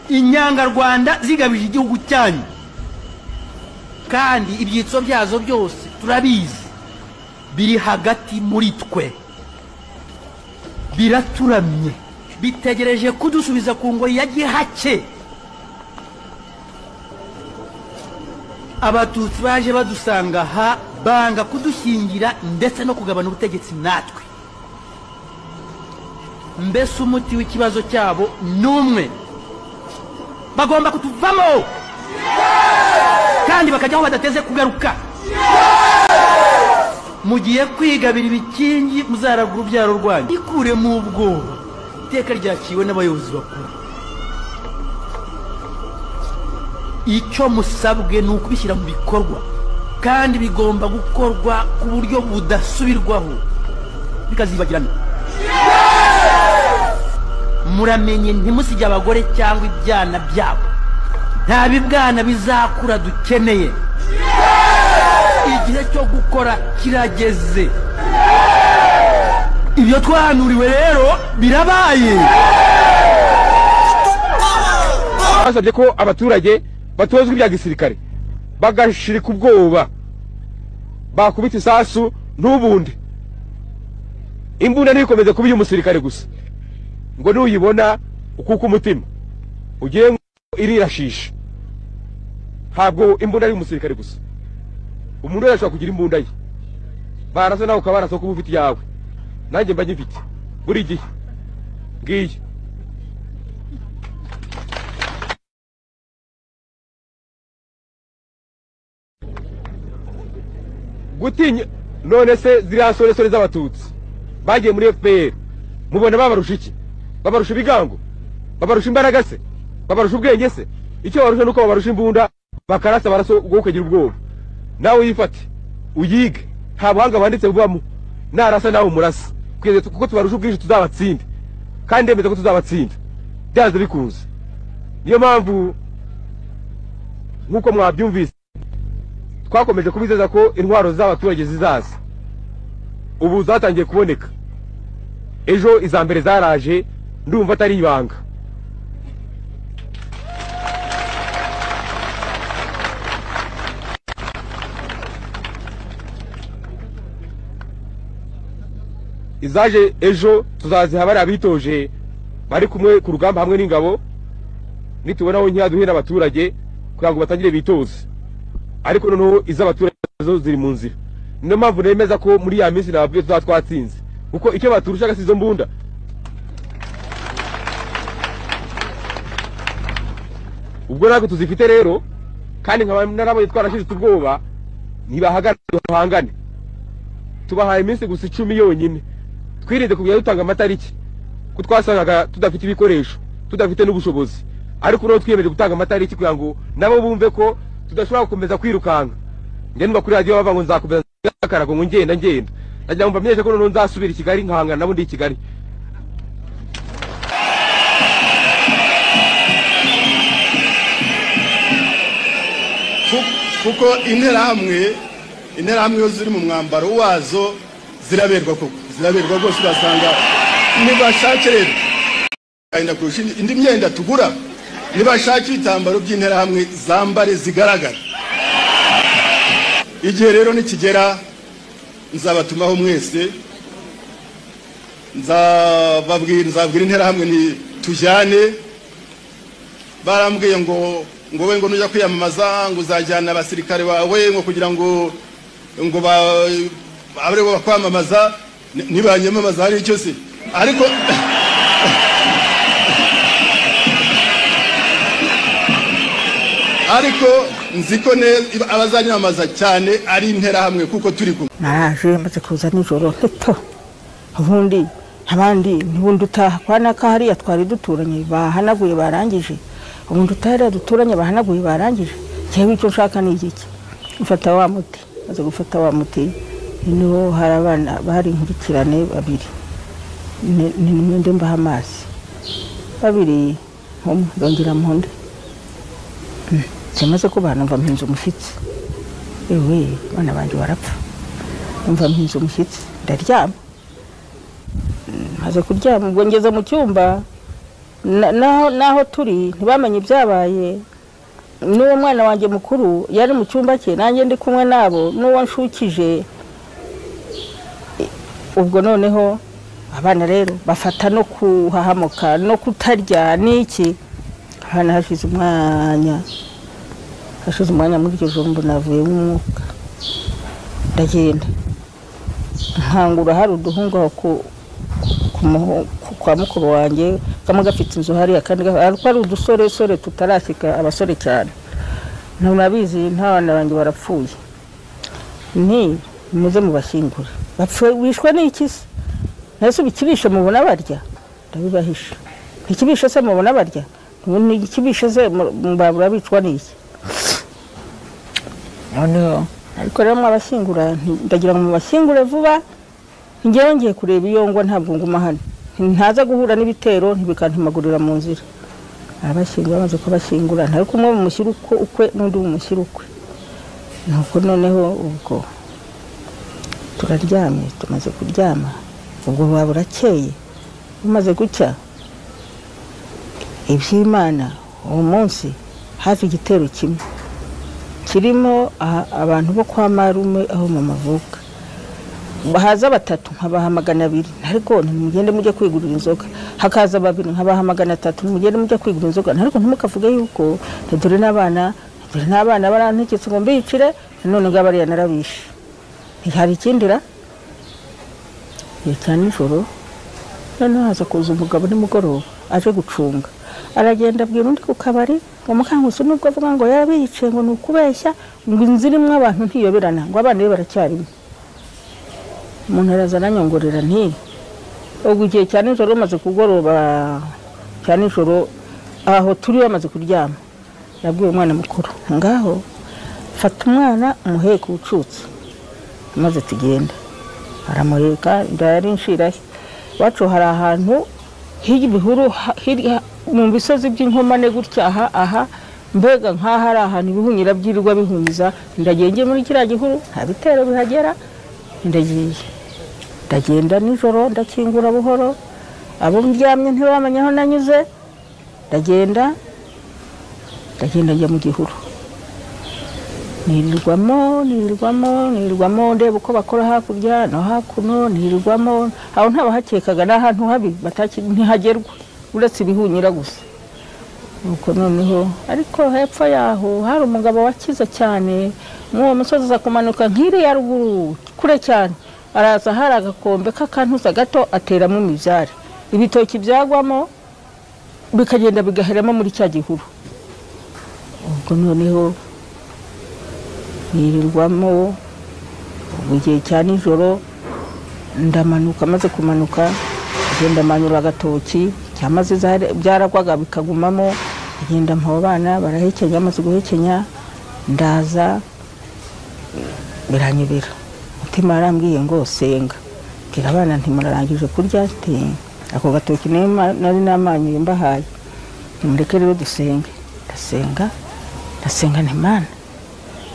inyangarwanda zigabije igihugu cyanyu kandi ibyitso byazo byose turabizi biri hagati muri twe biraturamye bitegereje kudusubiza ku ngoyi ya gihake. Abatutsi baje badusanga aha banga kudushingira ndetse no kugabana ubutegetsi natwe. Mbese umuti w'ikibazo cyabo numwe bagomba kutuvamo kandi bakajya aho badateze kugaruka. Mugiye kwigabira ibikingi muzaragura ubyaro rwanyu ikure mu bwoba iteka ryaciwe n'abayobozi bakuru. Icyo musabwe ni ukubishyira mu bikorwa kandi bigomba gukorwa ku buryo budasubirwaho bikazibagirana. Muramenye ntimusige abagore cyangwa ibyana byabo, nta bibwana bizakura dukeneye. Igihe cyo gukora kirageze. Ibyo twahanuriwe rero birabaye. Basabye ko abaturage batozwa ibya gisirikare bagashirika ubwoba bakubita isasu n'ubundi imbunda nikomeze kuba y'umusirikare gusa ngo nuyibona ukuko umutima ugiye irirashisha. Ntabwo imbunda ari umusirikare gusa, umuntu wese kugira imbunda ye barasa nawe ukabaraso kuba ufite yawe nanjye mba ngifite buri gihe ngiye. Gutinya none se ziriya sore z'abatutsi bagiye muri FPR mubona babarusha iki? Babarusha ibigango? Babarusha imbaraga se? Babarusha ubwenge se? Icyo barusha nuko babarusha imbunda bakarasa baraso ubwo ukagira ubwoba. Nawe uyifate uyige nta buhanga banditse bubamo narasa nawe umurasa kugeza kuko tubarusha ubwinshi tuzabatsinda kandi ndemeza ko tuzabatsinda byaze bikunze. Niyo mpamvu nkuko mwabyumvise twakomeje kubizeza ko intwaro z'abaturage zizaza. Ubu zatangiye kuboneka, ejo izambere zaraje ndumva atari ibanga. Izaje ejo tuzaziha bari abitoje bari kumwe ku rugamba hamwe n'ingabo nitubona aho nyaduhera abaturage kugira ngo batangire bitoze. Ariko noneho iz'abaturage zo ziri mu nzira. Niyo mpamvu nemeza ko muri ya minsi nababwiye twatsinze kuko icyo baturushaga sizo mbunda. Ubwo nako tuzifite rero kandi nkaba narabaye twarashije ubwoba nibahagana duhangane. Tubahaye iminsi gusa 10 yonyine twirinde kujya dutanga amatariki ko twasangaga tudafite ibikoresho tudafite n'ubushobozi. Ariko no twiyemeje gutanga amatariki kugira ngo nabo bumve ko tudashobora gukomeza kwirukanga. Njye numva kuri radio bava ngo nzakomeza akarago ngo ngenda nagira ngo mbamenyeshe ko none nzasubira i Kigali nkahangana nabo ndi i Kigali. Kuko interahamwe yo ziri mu mwambaro wazo ziraberwa rwose urasanga nibashake rero kandi kurusha indi myenda tugura nibashake ibitambaro by'interahamwe zambare zigaragara. Igihe rero nikigera nzabatumaho mwese nzababwira interahamwe ni tujyane. Barambwiye ngo we ngo nujya kwiyamamaza ngo uzajyana abasirikare bawe ngo kugira ngo abre bakwamamaza nibanyamamaza hari icyo se. Ariko nziko neza abazanyamaza cyane ari interahamwe kuko turi kumwe. Naje maze kuza nijoro heto ubundi abandi ntibundi utaha kwana kahari yatwari duturanye bahanaguye barangije ubundi utahera duturanye bahanaguye barangije. Cyewe icyo nshaka ni iki? Ufata wa muti maze gufata wa muti niho hari abana bari nkurikirane babiri ni mwende mbaha amazi babiri ndongera muhonde cyamaze ko banumva mpinze umushyitsi. Ewe bana banje barapfa numva mpinze umushyitsi ndaryama maze kuryama ubwo ngeze mu cyumba naho turi ntibamenye ibyabaye n'uwo mwana wanjye mukuru yari mu cyumba cye nanjye ndi kumwe nabo n'uwo nshukije ubwo noneho abana rero bafata no kuhahamuka no kutarya n'iki abana hashize umwanya muri iryo joro navuye mu mwuka ndagenda nkangura hari uduhungu aho kwa mukuru wanjye kamwe gafite inzu hariya kandi ari udusore tutarashyika abasore cyane ntabizi ntabana banjye barapfuye muze mubashyingure bishwe n'iki se nese bikibishe mubona barya ndabibahisha ikibishe se mubona barya ikibishe se mbabura bicwa n'iki noneho ariko rero mwabashyingura ndagira ngo mubashyingure vuba njyewe ngiye kureba iyo ngwa ntabwo nguma hano ntaza guhura n'ibitero ntibikantimagurira mu nzira abashyingura bamaze kubashyingura ntari kumwe mu mushyira ukwe n'undi mu mushyira ukwe nuko noneho ubwo turaryamye tumaze kuryama ubwo buba burakeye bumaze gucya iby'Imana uwo munsi hafi igitero kimwe kirimo abantu bo kwa marume aho mu mavuka bahaza batatu nkabaha 200 ariko nimugende mujye kwigurira inzoga hakaza babiri nkabaha 300 nimugende mujye kwigurira inzoga ariko ntimukavuge yuko dore n'abana baranteketse ngo mbicire none ngabariya narabishe hari ikindira cyane ijoro none haza kuza umugabo nimugoroba aje gucunga aragenda abwira undi ku kabari ngo mukangusu nubwo avuga ngo yarabiyice ngo nukubeshya ngo inzirimwe abantu ntiyoberana ngo abana be baracyarimo umuntu arazana nyongorera ubwo igihe cyane ijoro umaze kugoroba cyane ijoro aho turi bamaze kuryama yabwiye umwana mukuru ngaho fata umwana umuheke ucutse maze tugenda aramuheka ndari nshirahe wacu hari ahantu hirya ibihuru mu bisozi by'inkomane gutya aha mbega nk'aho ari ahantu ibihunyira byirirwa bihunyiza ndagenge muri kiriya gihuru nta bitero bihagera ndagenda nijoro ndakingura buhoro abo mbyamye ntibamenya aho nanyuze ndagenda njya mu gihuru nirirwamo ndeba uko bakora hakurya no hakuno nirirwamo aho ntabahakekaga n'ahantu habi ntihagerwa uretse ibihunyira gusa nuko noneho ariko hepfo yaho hari umugabo wakiza cyane mw'uwo musozi aza kumanuka nk'iriya ruguru kure cyane araza hari agakombe k'akantuza gato ateramo imibyare ibitoki byagwamo bikagenda bigaheramo muri cya gihuru ubwo noneho nirirwamo igihe cya nijoro ndamanuka maze kumanuka ngenda manyura agatoki cyamaze byaragwaga bikagumamo ngenda mpa abana barahekenya amaze guhekenya ndaza biranyibira mutima arambwiye ngo senga bwira abana ntimurarangije kurya ako gatoki nari namanyuye mbahaye nimureke rero dusenge ndasenga ntimana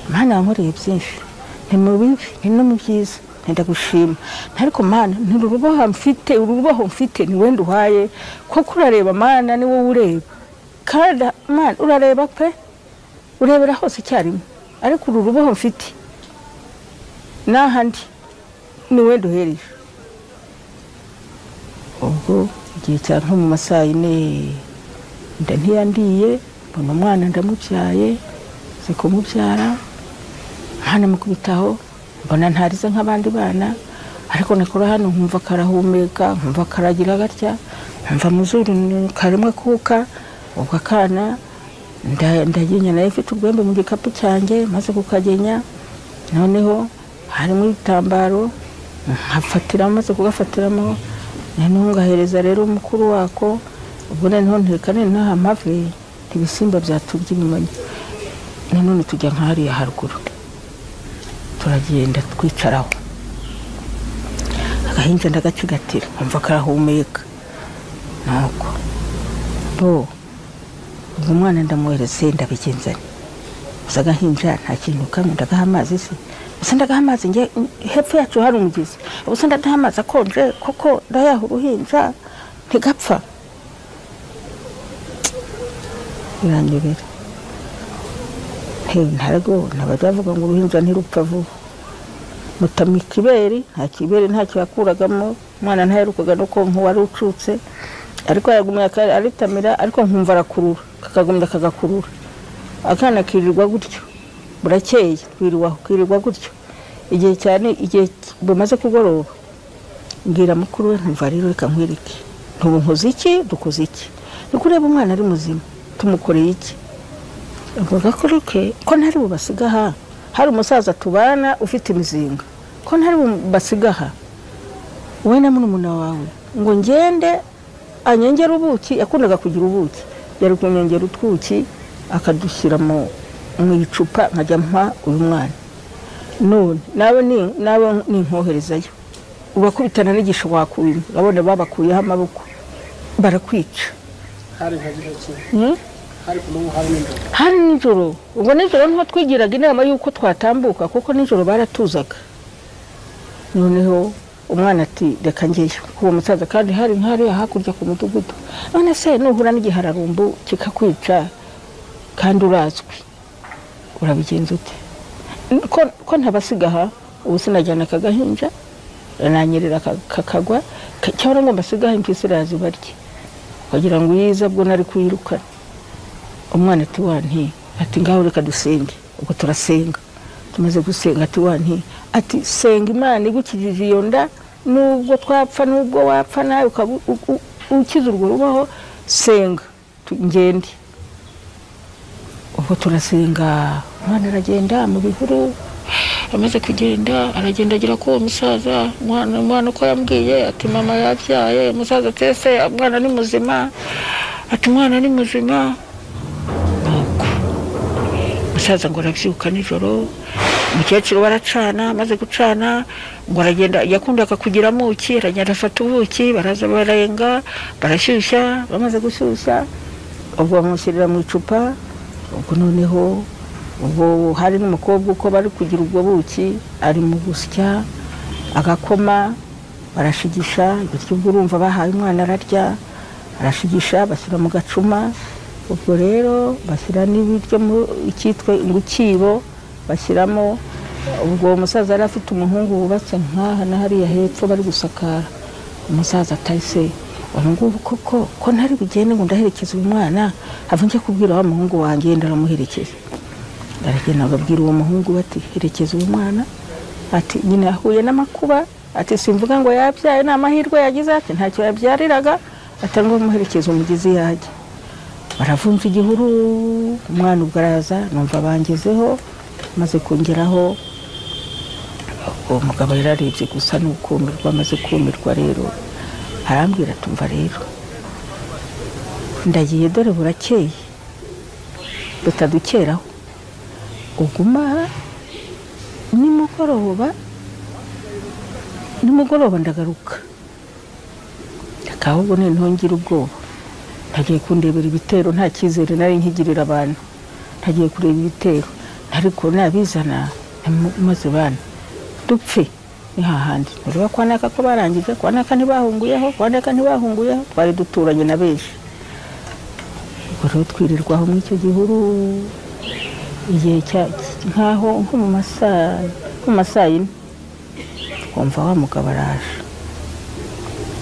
Mana yankoreye byinshi ni mu bibi ni no mu byiza ndagushima ariko Mana nturubaho mfite ni wenda uhaye ko kurareba Mana ni wowe ureba kandi Mana urareba pe urebera hose cyarimo ariko urubaho mfite nahandi ni wenda uhereje ubwo igihe cya nko mu masaha 4 ntiyandiye mbona umwana ndamubyaye kumubyara hano mukubitaho mbona ntarize nk'abandi bana ariko nakora hano nkumva karahumeka nkumva karagira gatya nkumva muzuru karimwe kuka ubwo akana ndagenya naye mfite ubwembe mu gikapu cyanjye maze kukagenya noneho harimo ibitambaro nkafatira maze kugafatiramo ntungahereza rero umukuru wako ubwo noneho ntekane nta mpave ibisimba byatubye inyuma none tujya nk'ahariya haruguru turagenda twicaraho agahinja ndagacigatira nkumva karahumeka nuko ubwo umwana ndamwohereze ndabigenzanye gusa agahinja nta kintu kamwe ndagaha amazi se gusa ndagaha amazi nge hepfo yacu hari umugezi gusa ndadaha amazi akonje koko ndayaha uruhinja ntigapfa biranyobera ntabwo bavuga ngo uruhinja ntirupfa vuba mutama ikiberi nta kiberi ntacyo yakuragamo umwana ntaherukaga no konka wari ucutse ariko yagumye aritamira ariko nkumva arakurura kakagumya kagakurura akana kirirwa gutyo burakeye kwirirwa gutyo igihe cyane igihe bumaze kugoroba ngira mukuru we ntumva rero reka nkwirike ntubu nkoze iki dukoze iki nikureba umwana ari muzima tumukoreye iki avuga ko ntari bubasigaha hari umusaza tubana ufite imizinga ko ntari bubasigaha wowe na murumuna wawe ngo ngende anyengera ubuki yakundaga kugira ubuki yari kunyengera utwuki akadushyira mu icupa nkajya mpa uyu mwana none nawe ninkoherezayo ubakubitana n'igisho wakubima urabona babakuyeho amaboko barakwica hari nijoro ubwo nijoro niho twigiraga inama y'uko twatambuka kuko nijoro baratuzaga noneho umwana ati reka ngeyo kuba umusaza kandi hari nk'ariya hakurya ku mudugudu none se nuhura n'igihararumbu kikakwica kandi urazwi urabigenza ute ko ntabasigaha ubu sinajyana akagahinja nanyerera kakagwa cyangwa ngo mbasigaho impyisi razibarye kugira ngo uyiza bwo nari kuyirukana umwana ati wanti ati ngaho reka dusenge ubwo turasenga tumaze gusenga ati wanti ati senga Imana igukijije iyo nda nubwo twapfa nubwo wapfa nawe ukiza urwo rubaho senga ngende ubwo turasenga umwana aragenda mu bihuru amaze kugenda aragenda agira ko umusaza umwana uko yambwiye ati mama yabyaye umusaza tese umwana ni muzima ati umwana ni muzima umusaza ngo arabyuka nijoro umukecuru baracana amaze gucana ngo aragenda yakundaga kugira muki aragenda afata ubuki baraza bararenga barashyushya bamaze gushyushya ubwo bamushyirira mu icupa ubwo noneho ubwo hari n'umukobwa uko bari kugira ubwo buki ari mu gusya agakoma barashigisha bityo ubwo urumva bahaye umwana ararya arashigisha bashyira mu gacuma ubwo rero bashyira n'ibiryo mu icyitwa ingukibo bashyiramo ubwo umusaza yari afite umuhungu wubatse nk'aha na hariya hepfo bari gusakara umusaza atahise umuhungu ko ntari bugende ngo ndaherekeza uyu mwana ava njye kubwira wa muhungu wanjye ndaramuherekeza aragenda ababwira uwo muhungu bati herekeza uyu mwana ati nyine yahuye n'amakuba ati simvuga ngo yabyaye n'amahirwe yagize ati ntacyo yabyariraga atangwa muherekeza umugezi yajya baravunja igihuru umwana ubwo araza numva bangezeho maze kongeraho uwo mugabo yararebye gusa n'ukumirwa amaze kumirwa rero arambwira tumva rero ndagiye dore burakeye tutadukeraho uguma nimugoroba ndagaruka akahubwo ntongera ubwoba ntagiye kundebera ibitero nta cyizere nari nkigirira abantu ntagiye kureba ibitero ariko nabizana maze bana dupfe ni hahandi ureba kwanaka ko barangije kwanaka ntibahunguyeho twari duturanye na benshi ubwo rero twirirwaho muri icyo gihuru igihe nkaho nko mu masaa yine twumva wa mugabo araje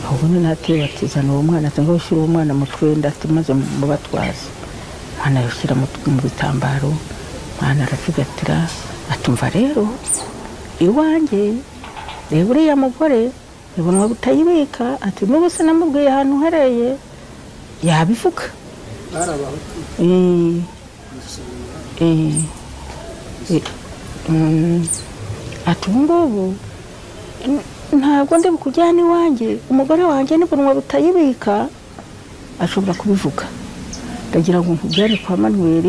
ahubwo nateye batizana uwo mwana ati ngo ushyire uwo mwana mu twenda maze mubatwaze mwana yashyira mu bitambaro mwana aravugatira atumva rero iwanjye reba uriya mugore ibunwa butayibika ati n'ubu se namubwiye ahantu uhereye yabivuga ati ubu ngubu ntabwo ndi bukujyana iwanjye umugore wanjye n'ibunwa butayibika ashobora kubivuga ndagira ngo nkujyane kwa Manuel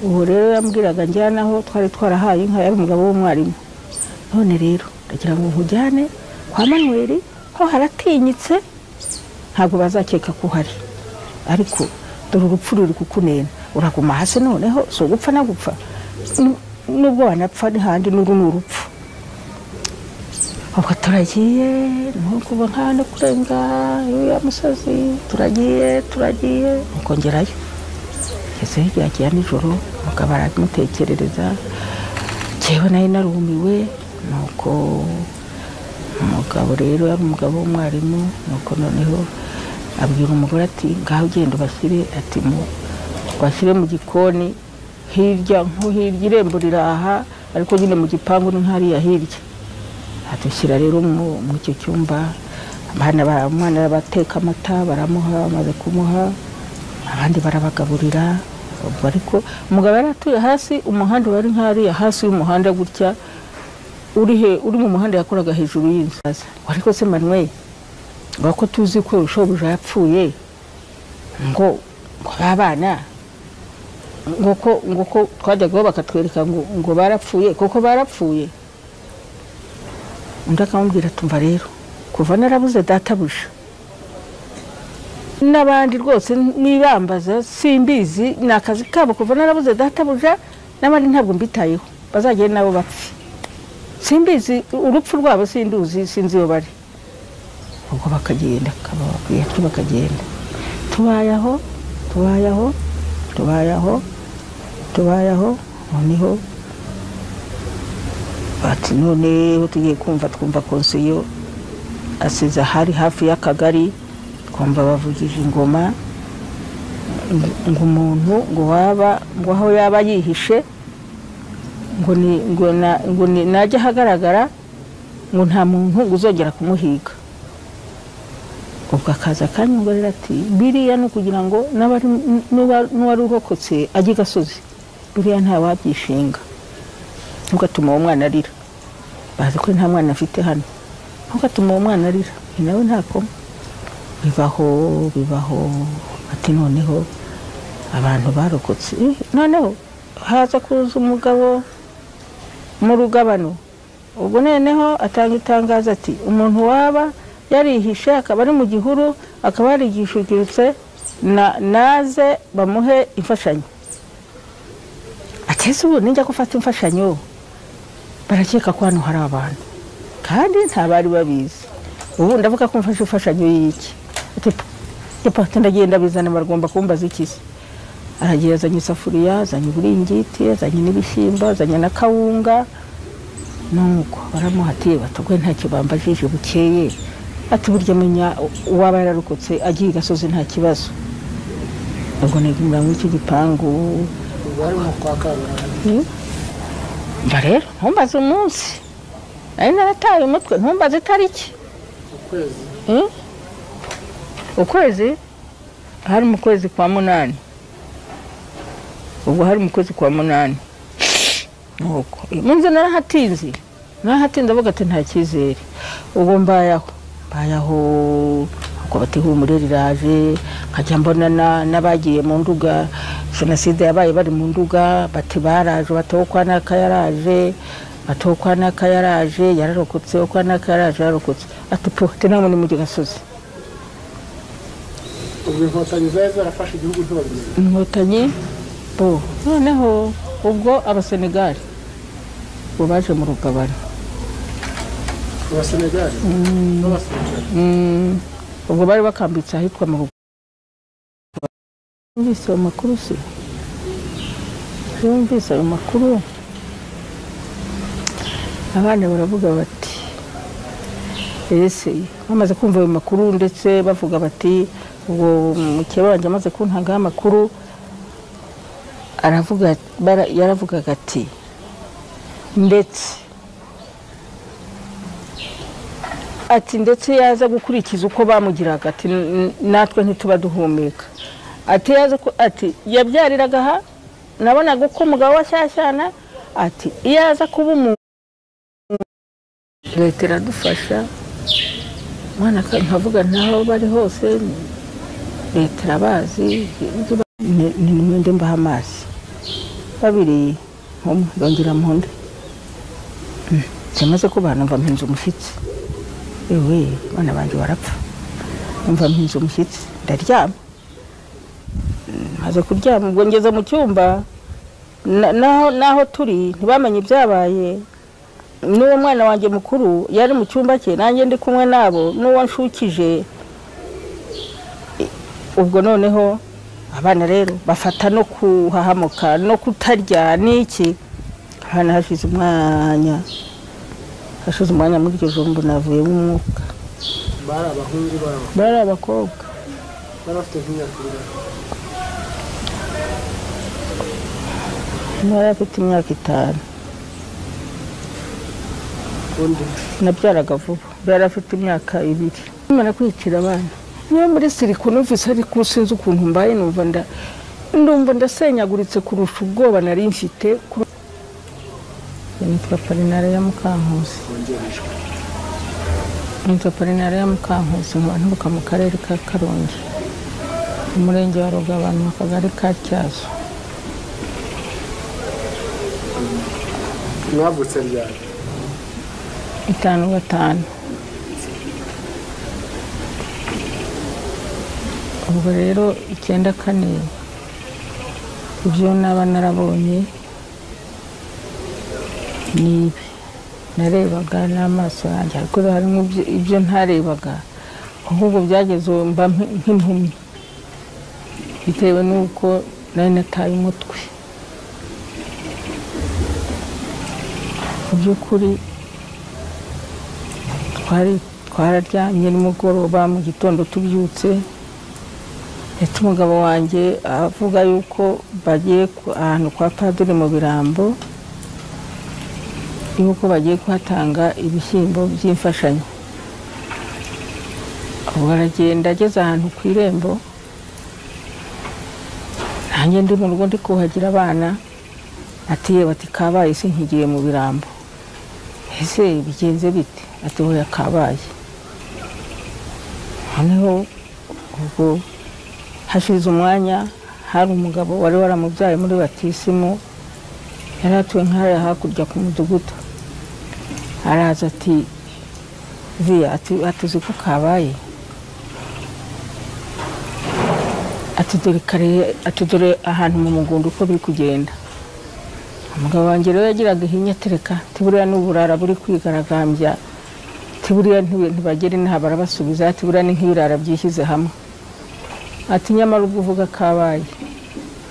ubu rero yambwiraga njyanaho twari twarahaye inka yari umugabo w'umwarimu none rero ndagira ngo nkujyane kwa Manuel ho haratinyitse ntabwo bazakeka ko hari ariko dore urupfu ruri kukunena uraguma hasi noneho so gupfa na gupfa nubwo wanapfa n'ahandi n'uru n'urupfu ubwo turagiye nuko nkana kurenga ya musozi turagiye ukongerayo ese yagiye nijoro umugabo aramutekerereza jewe nayo narumiwe nuko umugabo rero yari umugabo w'umwarimu nuko noneho abwira umugore ati ngaho ugenda ubashyire ati bashyire mu gikoni hirya hirya irembo riraha ariko nyine mu gipangu ni nk'hariya hirya adushyira rero mu icyo cyumba umwana bateka amata baramuha bamaze kumuha abandi barabagaburira ariko umugabo yari atuye hasi umuhanda wari nk'hariya hasi y'umuhanda gutya uri mu muhanda yakoraga hejuru y'inzu ariko se Manuel bako tuzi ko shobuja yapfuye ngo abana ngo twajyaga bakatwereka ngo barapfuye koko barapfuye undi akamubwira tumva rero kuva narabuze databuja n'abandi rwose nibambaza simbizi ni akazi kabo kuva narabuze databuja n'abandi ntabwo mbitayeho bazagenda nabo bapfe simbizi urupfu rwabo sinduzi sinzi iyo bari ubwo bakagenda kababwiye ati bakagenda tubayaho noneho bati none tugiye twumva konsiyo asize hari hafi y'akagari twumva bavugije ingoma ngo umuntu ngo aho yaba yihishe ngo najya ahagaragara ngo nta muntu uzongera kumuhiga ubwo akaza akanyongorera ati biriya ni ukugira ngo n'uwari urokotse ajye gasozi biriya nta wabyishinga ntugatuma uwo mwana arira bazi ko nta mwana afite hano ntugatuma uwo mwana arira nawe ntako bibaho ati noneho abantu barokotse noneho haza kuza umugabo mu rugabano ubwo noneho atanga itangazo ati umuntu waba yarihishe akaba ari mu gihuru akaba yarigishugiritse naze bamuhe imfashanyo atese ubu ninjya gufata imfashanyo barakeka ko hano hari abantu kandi ntabari babizi ubu ndavuga ko mfashe imfashanyo y'iki ati ndagenda bizana baragomba kumbaza ikisi aragiye azanye isafuriya azanye uburingiti azanye n'ibishyimbo azanye na kawunga nuko baramuhatiye batugwe ntacyo bambajije bukeye ati burya menya uwaba yararokotse agiye gasozi nta kibazo ubwo negimura mu iki gipangu bari mu kwakabara rero ntumbaze umunsi ari narataye umutwe ntumbaze itariki ukwezi hari mu kwezi kwa 8 ubwo hari mu kwezi kwa 8 nuko munze narahatinze avuga ati nta kizere ubwo mbayaho uko batihumure riraje nkajya mbona n'abagiye mu nduga jenoside yabaye bari mu nduga bati baraje batokwa n'akayaraje yararokotse okwa n'akayaraje yararokotse ati po tenamo ni mu gasozi ubwo inkotanyi zarafashe igihugu cy'abagizi inkotanyi bo noneho ubwo abasenegali bo baje mu rugabano abasenegali ubwo bari bakambitse ahitwa mu rugabano mbise amakuru se mbise amakuru abana baravuga bati ese bamaze kumva ayo makuru ndetse bavuga bati ubwo mukeba wanje amaze kuntanga amakuru yaravugaga ati ndetse yaza gukurikiza uko bamugiraga ati natwe ntituba duhumeka ati yabyariraga aha nabonaga uko umugabo washyashyana ati iyo aza kuba umuntu leta iradufasha mwana nkavuga ntaho bari hose leta irabazi ni mwende mbaha amazi babiri ndongera mu nda kimaze kuba numva mpinze umushyitsi ewe bana banje barapfa numva mpinze umushyitsi ndaryama maze kuryama ubwo ngeze mu cyumba naho turi ntibamenye ibyabaye n'uwo mwana wanjye mukuru yari mu cyumba cye nanjye ndi kumwe nabo n'uwo nshukije ubwo noneho abana rero bafata no kuhahamuka no kutarya n'iki hana hashize umwanya muri iryo jombo navuye mu mwuka bari abahungu bari abakobwa bari bafite nk'imyaka bari bafite imyaka 5 undi nabyaraga vuba bari bafite imyaka 2 imana kwicira abana niyo muri siriko numvise ariko sinzi ukuntu mbaye ndumva ndasenyaguritse kurusha ubwoba nari mfite nitwa Parinare ya Mukankusi nturuka mu karere ka Karongi umurenge wa Rugabano mu kagari ka Cyazo. mwavutse ryari 5 ubwo rero 9 ibyo naba narabonye nibi narebaga n'amaso yanjye ariko harimo ibyo ntarebaga ahubwo byageze mba nk'impumyi bitewe n'uko nari nataye umutwe by'ukuri twararyamye nimugoroba mu gitondo tubyutse ndetse umugabo wanjye avuga yuko bagiye ahantu kwa padiri mu Birambo yuko bagiye kuhatanga ibishyimbo by'imfashanyo. Ubwo aragenda ageze ahantu ku irembo nanjye ndi mu rugo ndi kuhagira abana ati yewe ati kabaye sinkigiye mu Birambo ese bigenze bite ati hoya kabaye noneho ubwo hashize umwanya hari umugabo wari waramubyaye muri batisimu yari atuye nk'ahariya hakurya ku mudugudu araza ati via atuzi ko kabaye ati dore ahantu mu mugundo uko biri kugenda. Umugabo wanjye rero yagiraga ihinya tereka tiburiya n'uburara buri kwigaragambya tiburiya ntibagere inaha barabasubiza ati buriya ni nk'ibirara byishyize hamwe ati nyamara ubwo uvuga kabaye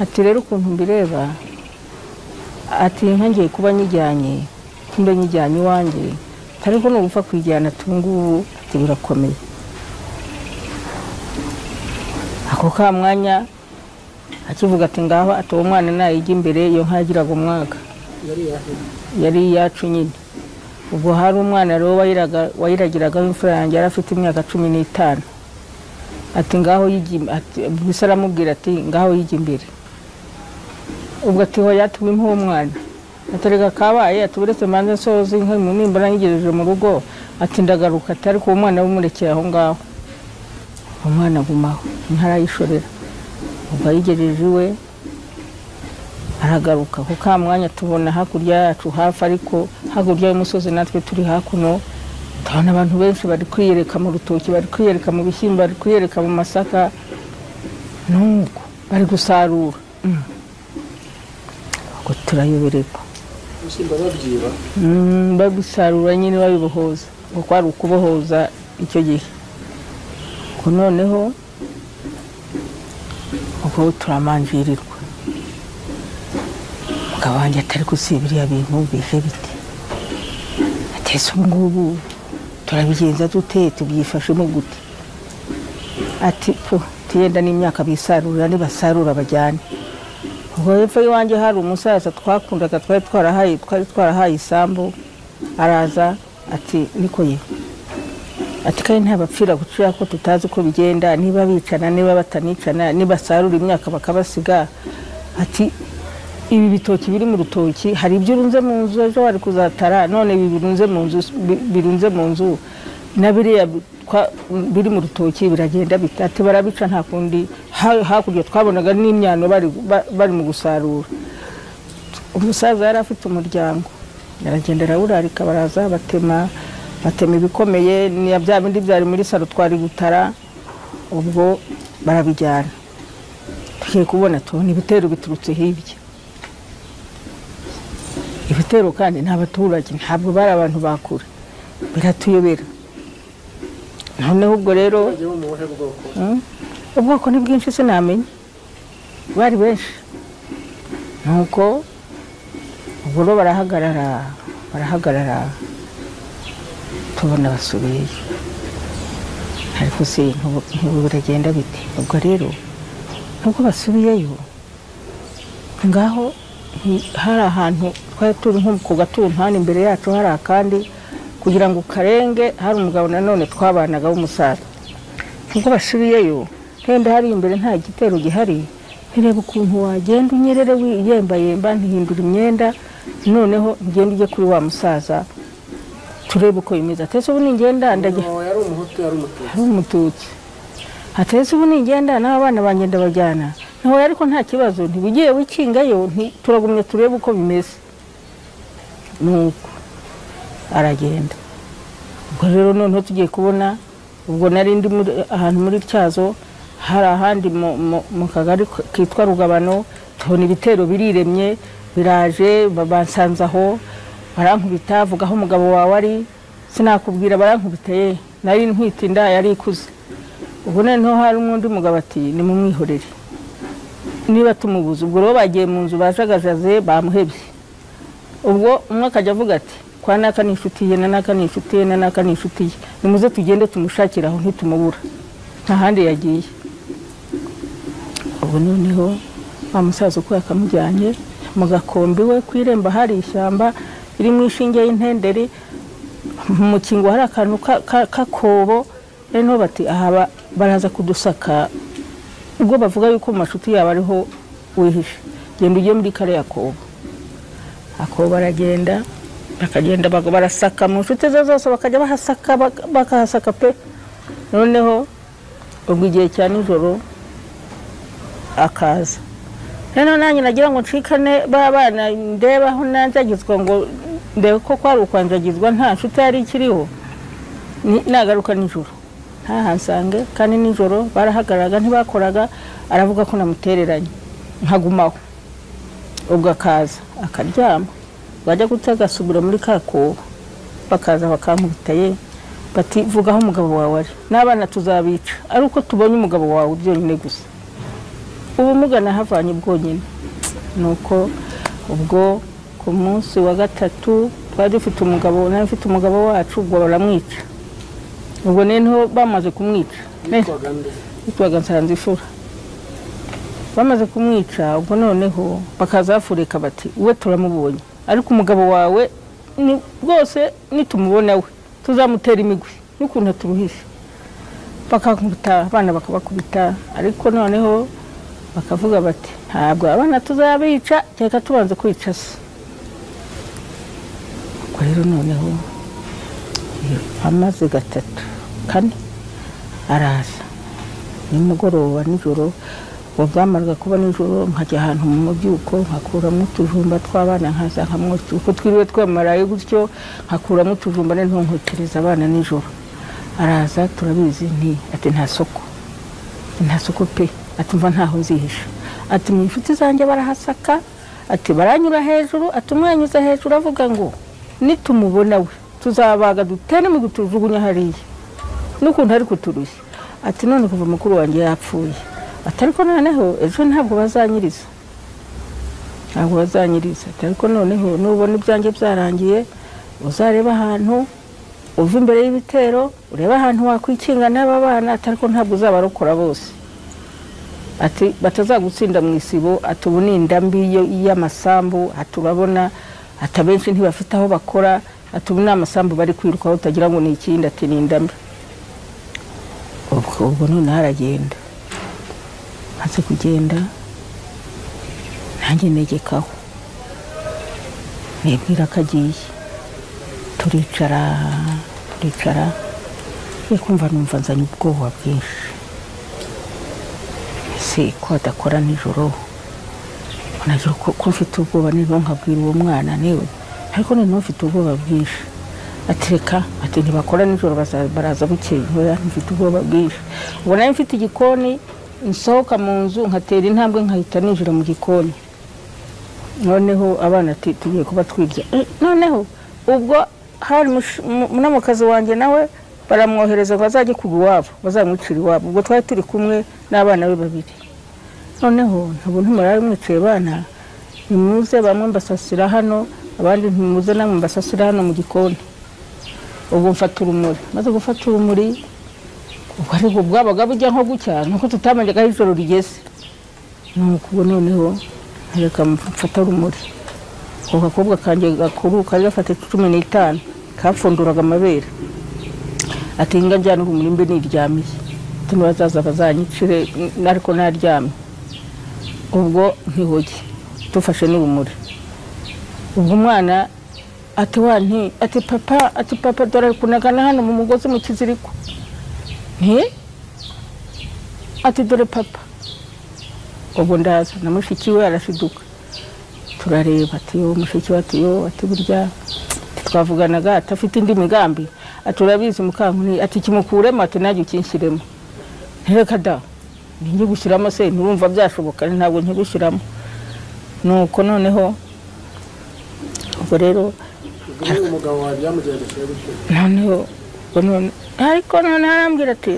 ati rero ukuntu mbireba ati nkangiye kuba nyijyanye kumbe nyijyanye iwanjye ariko no gupfa kwijyana tungu ati birakomeye. Ako ka mwanya akivuga ati ngaho ati uwo mwana nayijya imbere yo nkagiraga umwaka yari yacu nyine. Ubwo hari umwana rero wayiragiraga imfura yanjye yari afite imyaka 15 ati ngaho yijya ati bisaramubwira ati ngaho yijya imbere. Ubwo ati ho yatumwe impuwe umwana atarega kabaye atuburetse manze sozi nk'imwe nimbara ngigejeje mu rugo ati ndagaruka atari ku mwana w'umurekeye aho ngaho umwana gumaho ntarayishorera. Ubwo yigejeje iwe aragaruka ku ka mwanya tubona hakurya yacu hafi ariko hakurya y'umusozi natwe turi hakuno tubona abantu benshi bari kwiyereka mu rutoki bari kwiyereka mu bishyimbo bari kwiyereka mu masaka nuko bari gusarura. Ubwo turayobereka ibishyimbo babyiba babisarura nyine babibohoza kuko ari ukubohoza icyo gihe. Ko noneho ubwo turamanjirirwa mugabanje atari gusibiriya bintu bije bite atese ngubu turabigenza dute tubyifashemo gute ati tiyenda n'imyaka bisarura ni basarura bajyane. Ubwo hepfo y'wanjye hari umusaza twakundaga twari twarahaye isambu araza ati niko ye ati kandi ntabapfira gucira ko tutazi uko bigenda niba bicana niba batanicana niba sarura imyaka bakabasiga ati ibi bitoki biri mu rutoki hari ibyo urunze mu nzu ejo wari kuzatara none ibi birunze mu nzu nabiriya biri mu rutoki biragenda bitati barabica nta kundi hakurya twabonaga n'imyano bari mu gusarura. Umusaza yari afite umuryango yaragenda arawurarika baraza batema ibikomeye ni bya bindi byari muri saro twari gutara. Ubwo barabijyana tugiye kubona tubona ibitero biturutse hirya. Ibitero kandi nta baturage ntabwo bari abantu bakura biratuyobera. Noneho ubwo rero ubwoko ni bwinshi sinamenye bari benshi nuko ubwo rero barahagarara tubona basubiye ariko se ntubu biragenda bite ubwo rero nubwo basubiyeyo ngaho hari ahantu twari turi nko ku gatuntu hano imbere yacu hari akandi kugira ngo karenge hari umugabo nanone twabanaga w'umusaza nubwo basubiyeyo henda hari imbere nta gitero gihari ntireba ukuntu wagenda unyerere wiyembayemba ntihindura imyenda noneho ngende ujye kuri wa musaza turebe uko bimeze atese ubu ningenda ndajya yari umuhutu yari umututsi atese ubu ningenda n'abana banjye ndabajyana naho ariko nta kibazo ntibigiye wikingayo turagumye turebe uko bimeze nuko aragenda ubwo rero noneho tugiye kubona ubwo nari ndi ahantu muri Tyazo hari ahandi mu kagari kitwa Rugabano tubona ibitero biriremye biraje babansanzaho barankubita vuga aho umugabo wawe ari sinakubwira barankubiteye nari ntwite inda yari ikuze ubwo noneho hari undi mugabo ati ni mu mwihorere niba tumubuza ubwo rero bagiye mu nzu bajagajaze bamuhebye ubwo umwe akajya avuga ati kwa naka nifutiye na naka nifutiye na naka nifutiye nimuze tugende tumushakira aho ntitumubura nta handi yagiye ubwo noneho bamusaza uko yakamujyanye mu gakombe we kwiremba hari ishyamba iri mu ishinge y'intenderi mu kingo hari akantu kakobo rero bati aha baraza kudusaka ubwo bavuga yuko mu mashuti yabo ariho wihishe genda ujye muri kare yakobo akobo baragenda bakagenda barasaka mu nshuti zose bakajya bakahasaka pe noneho ubwo igihe cya nijoro akaza rero nanjye nagira ngo ncikane babana ndebaho nanjagizwa ngo ndebe ko kwari ukwanjagizwa nta nshuti yari ikiriho nagaruka nijoro ntahansange kandi nijoro barahagararaga ntibakoraga aravuga ko namutereranye nkagumaho ubwo akaza akaryama bajya gutagasubira muri kakobo bakaza bakankubitaye bati vuga aho umugabo wawe ari n'abana tuzabica ari uko tubonye umugabo wawe byonyine gusa ubu mugana havanye bwonyine nuko ubwo ku munsi wa gatatu twari dufite umugabo nari mfite umugabo wacu ubwo baramwica ubwo niho bamaze kumwica yitwaga Nsanzifura bamaze kumwica ubwo noneho bakazafureka bati uwe turamubonye ariko umugabo wawe ni rwose nitumubona we tuzamutera imigwi n'ukuntu turuhishe bakakubita abana bakabakubita ariko noneho bakavuga bati ntabwo abana tuzabica cyeka tubanze kwica se ubwo rero noneho amaze gatatu kane araza nimugoroba nijoro ubwamarwa kuba nijoro nkajya ahantu mu mubyuko nkakuramo utujumba tw'abana nkaza nkamwoca uko twiriwe twamaraye gutyo nkakuramo utujumba ntonkotereza abana nijoro araza turabizi ati nta soko pe ati mva ntaho nzihisha ati mu inshuti zanjye barahasaka ati baranyura hejuru ati umwanyuza hejuru avuga ngo nitumubona we tuzabaga dutere mu gutujugunya hariya n'ukuntu ari kuturushya ati none kuva mukuru wanjye yapfuye atariko noneho ejo ntabwo bazanyiriza atariko noneho nubona ibyanjye byarangiye uzareba ahantu uva imbere y'ibitero ureba ahantu wakwikinga n'aba bana atariko ntabwo uzabarokora bose ati batazagutsinda mu isibo atubu n'indambi y'amasambu aturabona atabenshi ntibafite aho bakora atubu n'amasambu bari kwirukaho utagira ngo ni ikindi ati n'indambi ubwo none haragenda maze kugenda nanjye negekaho nibwira ko agiye turicara kumva numva nzanye ubwoba bwinshi se ko adakora nijoro nagira ko mfite ubwoba nijoro nkabwira uwo mwana niwe ariko noneho mfite ubwoba bwinshi atereka ati ntibakora nijoro baraza bukeye mfite ubwoba bwinshi ubwo nayo mfite igikoni nsohoka mu nzu nkatera intambwe nkahita ninjira mu gikoni noneho abana ati tugiye kuba twirya noneho ubwo hari munamukazi wanjye nawe baramwohereza ngo azajye kugwa iwabo bazamwicira iwabo ubwo twari turi kumwe n'abana be babiri noneho ntabwo murari mwicaye bana nimuze bamwe mbasasira hano abandi ntimuze namwe mbasasira hano mu gikoni ubwo mfata urumuri maze gufata urumuri ubwo ariko bwabaga bujya nko gucya nuko tutamanyaga ijoro rigeze nuko noneho reka mfata urumuri uko gakobwa kanje gakuru kari gafata 15 kafunduraga amabere ati njyana urumuri mbe niryamiye tunazaza bazanyicire nariko naryamye ubwo ntihoge tufashe n'urumuri ubwo umwana ati papa dore kunagana hano mu mugozi mu kiziriko ati dore papa ubwo ndaza na mushiki we arashiduka turareba ati yo mushiki we ati burya twavuganaga atafite indi migambi aturabizi mukankuni ati kimukuremo ati najye ukinshiremo reka da ninjye gushyiramo se nturumva byashoboka ntabwo nkigushyiramo nuko noneho ubwo rero umugabo wawe yamugerageza gute noneho ariko none arambwira ati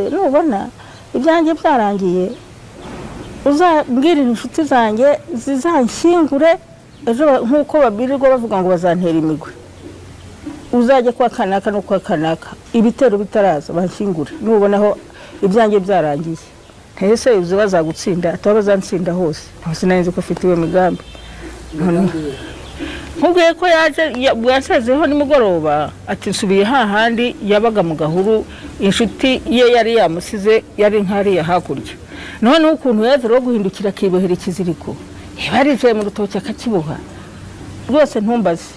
nubona ibyanjye byarangiye uzambwira inshuti zanjye zizanshyingure ejo nk'uko babirirwa bavuga ngo bazantera imigwe uzajya kwa kanaka no kwa kanaka ibitero bitaraza banshyingure nubonaho ibyanjye byarangiye ntese uzi bazagutsinda ataba bazantsinda hose sinanze ko afite iyo migambi nkubwiye ko yasezeho nimugoroba ati nsubiye hahandi yabaga mu gahuru inshuti ye yari yamusize yari nkariya hakurya none ukuntu yaje ro guhindukira kibohera ikiziriko ibaricaye mu rutoki akakibuha rwose ntumbaze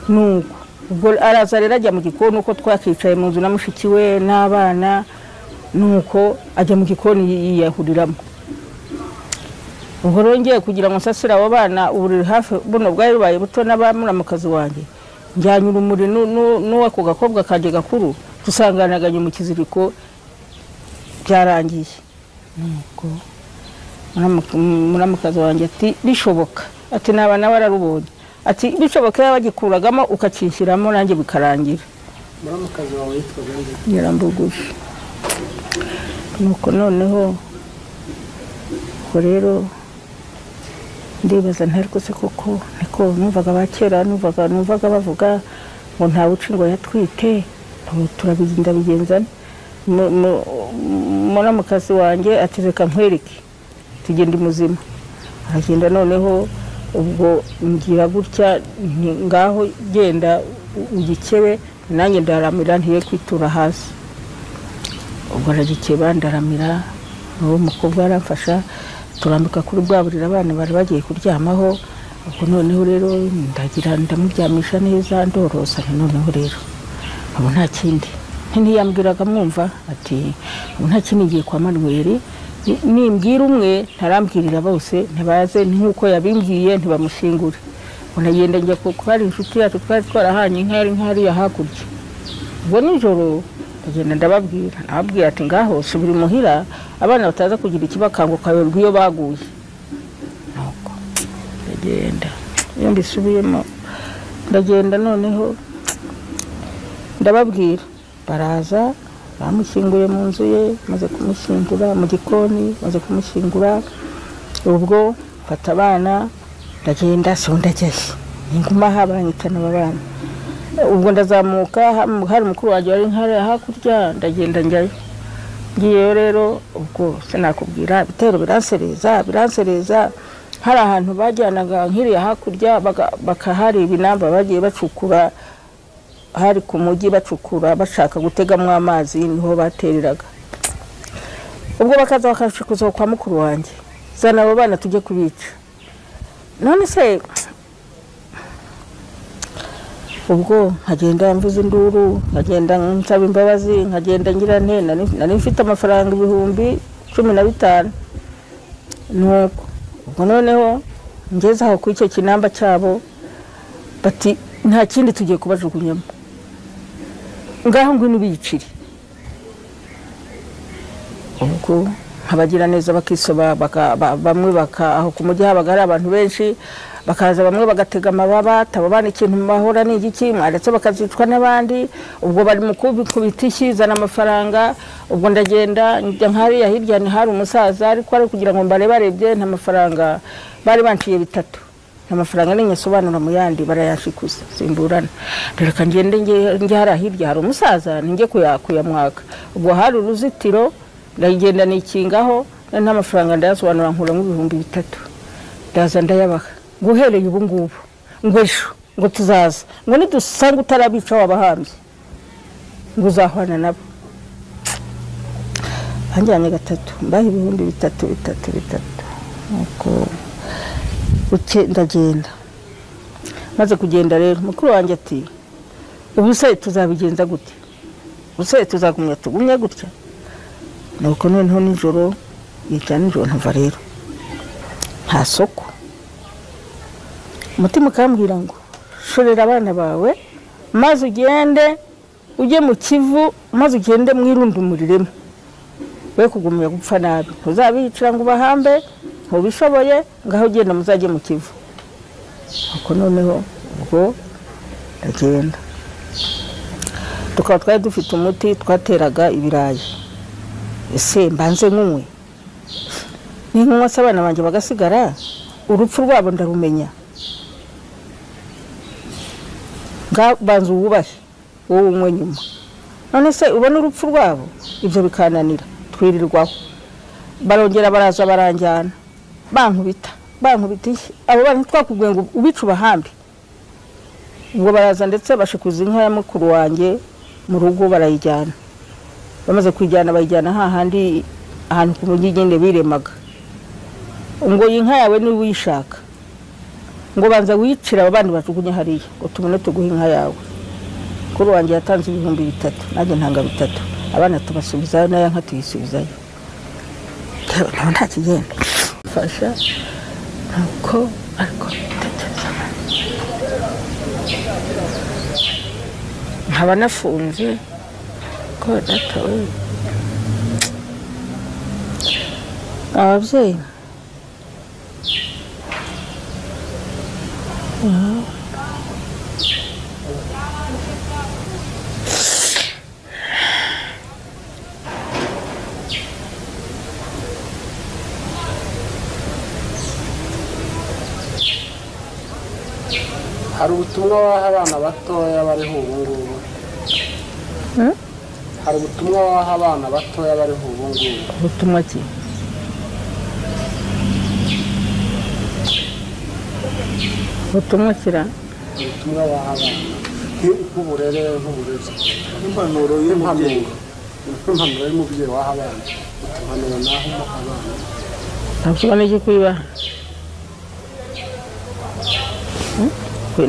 nuko ubwo araza rero ajya mu gikoni uko twakicaye mu nzu na mushiki we n'abana nuko ajya mu gikoni yiyahuriramo ubwo rongeye kugira ngo nsasira abo bana uburiri hafi buno bwari rubaye buto n'abamuramukazi wanjye njyanye urumuri n'uwako gakobwa kanje gakuru tusanganaganye mu kiziriko byarangiye nuko muramukazi wanjye ati bishoboka ati nabana bararubonye ati bishoboka yabagikuragamo ukacinshyiramo nanjye bikarangira muramukazi wawe yitwaga nde Nyirambuguje nuko noneho rero ndibaza ntariko se koko niko numvaga bakera numvaga bavuga ngo nta buci ngo yatwite turabizinda bigenzana muramukazi wanjye atireka nkwereke tugenda muzima aragenda noneho ubwo ngira gutya ngaho genda ugikebe nanjye ndaramira ntiye kwitura hasi ubwo aragikeba ndaramira uwo mukobwa aramfasha turambika kuri bwaburira abana bari bagiye kuryamaho ubwo noneho rero ndagira ndamuryamisha neza ndorosa noneho rero abo nta kindi ntiyambwiraga mwumva ati nta kindi ngiye kwa Manuel nimbwira umwe ntarambwirira bose ntibaze nkuko yabimbwiye ntibamushingure unagenda njya kwari inshuti yacu twari twarahanye nkari ya hakurya ubwo nijoro agenda ndababwira ati ngaho subira muhira abana bataza kugira ikibakanguka iyo baguye nuko ndagenda iyo mbisubiyemo ndagenda noneho ndababwira baraza bamushyinguye mu nzu ye maze kumushyingura mu gikoni maze kumushyingura ubwo fata abana ndagenda sondajye inguma habanyitana abana ubwo ndazamuka hari mukuru waje ari nkare hakurya ndagenda njyayo ngiye rero ubwo sinakubwira bitero biransereza hari ahantu bajyanaga nkiriya hakurya bakahari ibinamba bagiye bacukura hari ku mujyi bacukura bashaka gutegamo amazi niho batereraga ubwo bakaza bakashikuza kwa mukuru wanjye zana abo bana tujye kubica none se ubwo nkagenda mvuze induru nkagenda nsaba imbabazi nkagenda ngira nari mfite amafaranga 15,000 nuko ubwo noneho ngeze aho ku icyo kinamba cyabo bati nta kindi tugiye kubajugunyamo ngaho ngwino biciri ubwo abagira neza bakisoba bamwe aho ku mujyi habaga ari abantu benshi bakaza bamwe bagatega amababa tababana ikintu bahora n'igiki mwaretse bakazicwa n'abandi ubwo bari mu kubita ishyizana amafaranga ubwo ndagenda njya nkariya hirya ni hari umusaza ariko ari kugira ngo barebye nta mafaranga bari banciye bitatu amafaranga n'inyasobanura mu yandi barayashikuza simburana reka ngende njya hirya hari umusaza ninge kuyamwaka ubwo hari uruzitiro ndagenda nikingaho nta mafaranga ndayasobanura nkura mu 3,000 ndaza ndayabaha guhereye ubu ngubu ngo ejo ngo tuzaza ngo nidusanga utarabica wabahambye ngo uzahwana nabo banjyanye 3 mbahe 3,000 uko uke ndagenda maze kugenda rero mukuru wanjye ati ubuse tuzabigenza gute ubuse tugumye gutya nuko noneho nijoro yicana nijoro ntava rero nta soko umutima ukambwira ngo shorera abana bawe maze ugende ujye mu Kivu maze ugende mwirundumuriremo we kugumya gupfa nabi uzabicira ngo bahambe ubishoboye ngaho ugenda muzajye mu Kivu uko noneho ubwo ndagenda tukaba twari dufite umuti twateraga ibirayi ese mbanze nk'umwe ni nk'umwase abana banjye bagasigara urupfu rwabo ndarumenya banza uwubahe wowe umwe nyuma none se ubona urupfu rwabo ibyo bikananira twirirwaho barongera baraza baranjyana bankubita abo bana twakubwiye ngo ubica ubahambi ubwo baraza ndetse bashikuza inka ya mukuru wanjye mu rugo barayijyana bamaze kwijyana bayijyana hahandi ahantu ku mugigende biremaga ngo inka yawe ni wishaka ngo banza wicira abandi bajugunye hariya ngo tubone tuguha inka yawe kuri wanjye yatanze 3,000 nanjye ntanga 3 abana tubasubizayo nayo nka tuyisubizayo nta kigenda fasha nuko ariko nkaba nafunze ko data we ababyeyi hari ubutumwa waha abana batoya bariho ubu ngubu hari ubutumwa waha abana batoya bariho ubu ngubu ubutumwa ki ubutumwa kira ubutumwa waha abana nk'uburere nk'uburezi impanuro y'umubyeyi waha abana impanuro naho abana ntabwo n'iki kwiba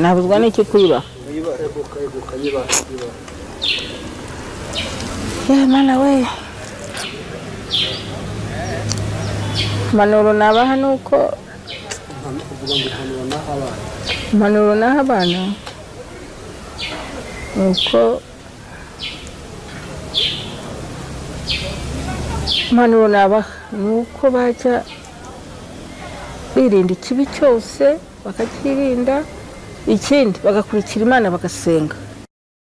ntabwo n'iki kwiba mana we manuro nabaha nuko manuro naha abana nuko manuro nabaha nuko bajya birinda ikibi cyose bakakirinda ikindi bagakurikira Imana bagasenga